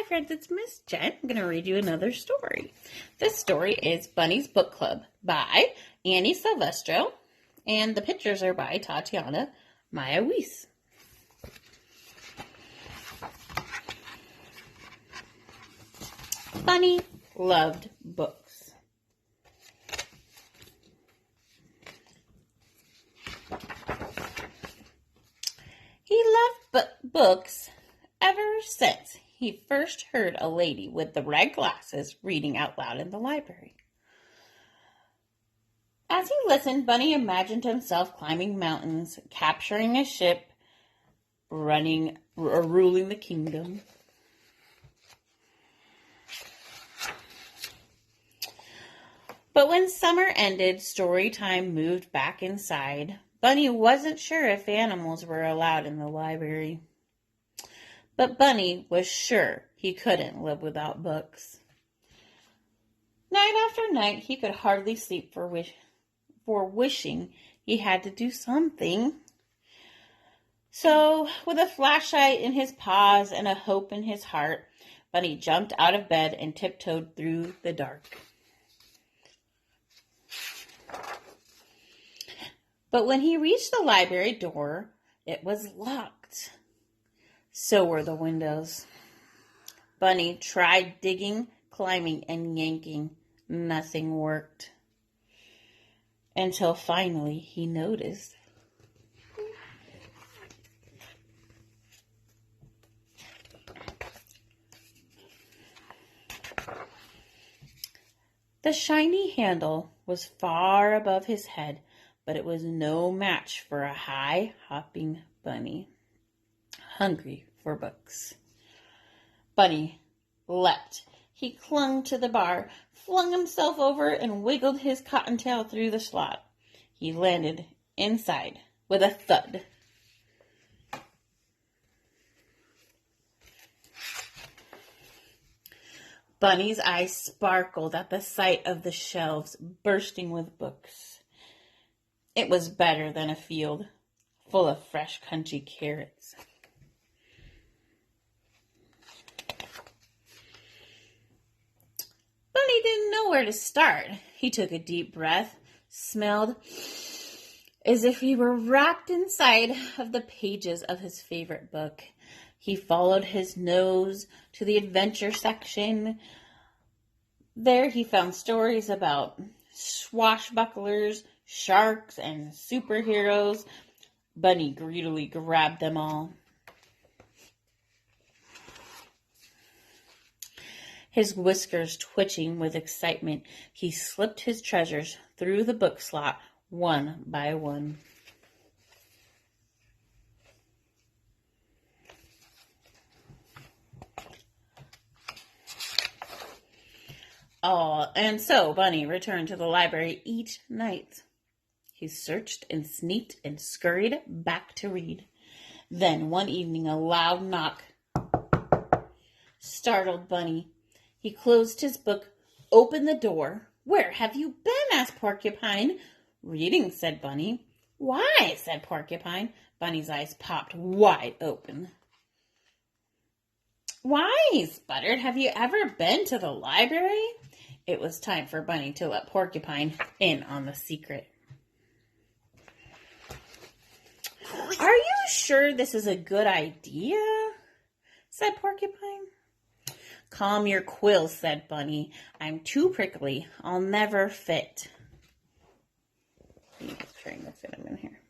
Hi friends, it's Miss Jen. I'm going to read you another story. This story is Bunny's Book Club by Annie Silvestro, and the pictures are by Tatiana Maya Weiss. Bunny loved books. He loved books ever since he first heard a lady with the red glasses reading out loud in the library. As he listened, Bunny imagined himself climbing mountains, capturing a ship, ruling the kingdom. But when summer ended, story time moved back inside. Bunny wasn't sure if animals were allowed in the library. But Bunny was sure he couldn't live without books. Night after night, he could hardly sleep for wishing he had to do something. So, with a flashlight in his paws and a hope in his heart, Bunny jumped out of bed and tiptoed through the dark. But when he reached the library door, it was locked. So were the windows. Bunny tried digging, climbing, and yanking. Nothing worked. Until finally he noticed. The shiny handle was far above his head, but it was no match for a high-hopping bunny, hungry for books. Bunny leapt. He clung to the bar, flung himself over, and wiggled his cottontail through the slot. He landed inside with a thud. Bunny's eyes sparkled at the sight of the shelves bursting with books. It was better than a field full of fresh country carrots. Bunny didn't know where to start. He took a deep breath, smelled as if he were wrapped inside of the pages of his favorite book. He followed his nose to the adventure section. There he found stories about swashbucklers, sharks, and superheroes. Bunny greedily grabbed them all. His whiskers twitching with excitement, he slipped his treasures through the book slot one by one. And so Bunny returned to the library each night. He searched and sneaked and scurried back to read. Then one evening a loud knock startled Bunny. He closed his book, opened the door. "Where have you been?" asked Porcupine. "Reading," said Bunny. "Why?" said Porcupine. Bunny's eyes popped wide open. "Why?" he sputtered. "Have you ever been to the library?" It was time for Bunny to let Porcupine in on the secret. "Are you sure this is a good idea?" said Porcupine. "Calm your quills," said Bunny. "I'm too prickly. I'll never fit." I'm trying to fit him in here.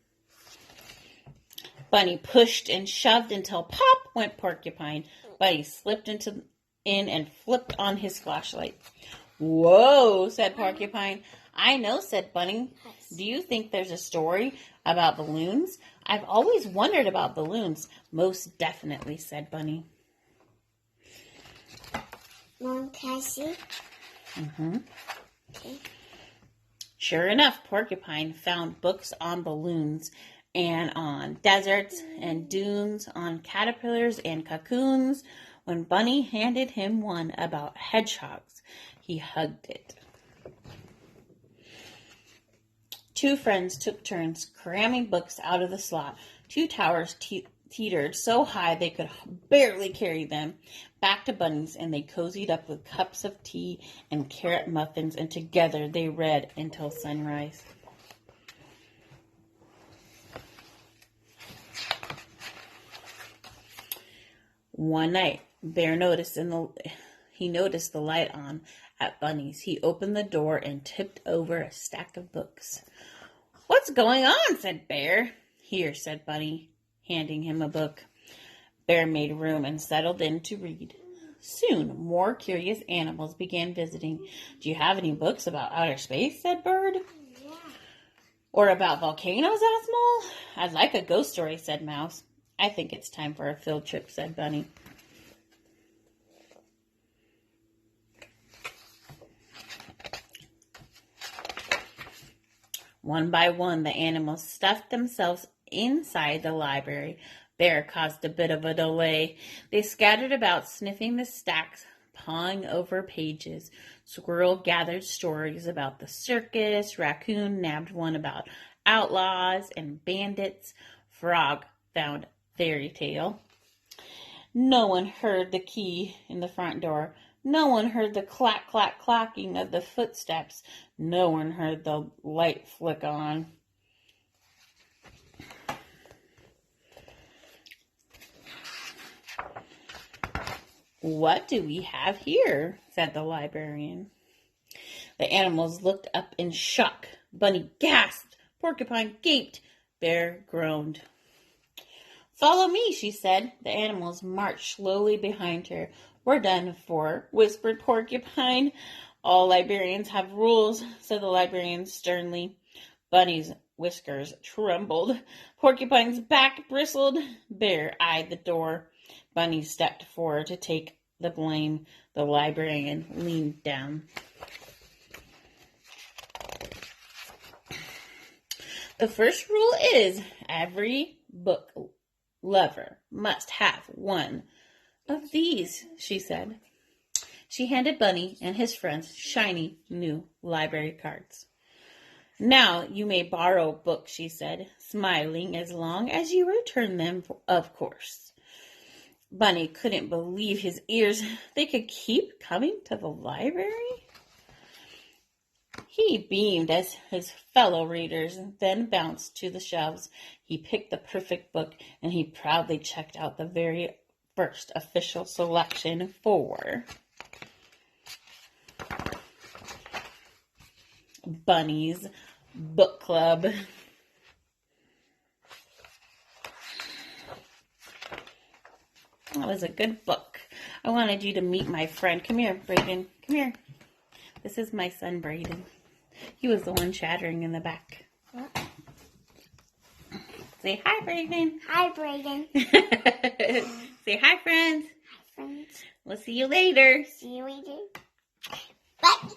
Bunny pushed and shoved until pop went Porcupine. Bunny slipped in and flipped on his flashlight. "Whoa," said Porcupine. "I know," said Bunny. "Do you think there's a story about balloons?" "I've always wondered about balloons." "Most definitely," said Bunny. Mom, can I see? Okay. Sure enough, Porcupine found books on balloons and on deserts and dunes, on caterpillars and cocoons. When Bunny handed him one about hedgehogs, he hugged it. Two friends took turns cramming books out of the slot. Two towers teetered so high they could barely carry them back to Bunny's, and they cozied up with cups of tea and carrot muffins, and together they read until sunrise. One night, Bear noticed the light on at Bunny's. He opened the door and tipped over a stack of books. "What's going on?" said Bear. "Here," said Bunny, handing him a book. Bear made room and settled in to read. Soon, more curious animals began visiting. "Do you have any books about outer space?" said Bird. Yeah. "Or about volcanoes?" asked Mole. "I'd like a ghost story," said Mouse. "I think it's time for a field trip," said Bunny. One by one, the animals stuffed themselves inside the library. Bear caused a bit of a delay. They scattered about, sniffing the stacks, pawing over pages. Squirrel gathered stories about the circus. Raccoon nabbed one about outlaws and bandits. Frog found fairy tale. No one heard the key in the front door. No one heard the clack, clack, clacking of the footsteps. No one heard the light flick on. "What do we have here?" said the librarian. The animals looked up in shock. Bunny gasped. Porcupine gaped. Bear groaned. "Follow me," she said. The animals marched slowly behind her. "We're done for," whispered Porcupine. "All librarians have rules," said the librarian sternly. Bunny's whiskers trembled. Porcupine's back bristled. Bear eyed the door. Bunny stepped forward to take the blame. The librarian leaned down. "The first rule is every book lover must have one of these," she said. She handed Bunny and his friends shiny new library cards. "Now you may borrow books," she said, smiling, "as long as you return them, of course." Bunny couldn't believe his ears. They could keep coming to the library? He beamed as his fellow readers then bounced to the shelves. He picked the perfect book, and he proudly checked out the very first official selection for Bunny's Book Club. That was a good book. I wanted you to meet my friend. Come here, Braden. Come here. This is my son, Braden. He was the one chattering in the back. What? Say hi, Braden. Hi, Braden. Say hi, friends. Hi, friends. We'll see you later. See you later. Bye.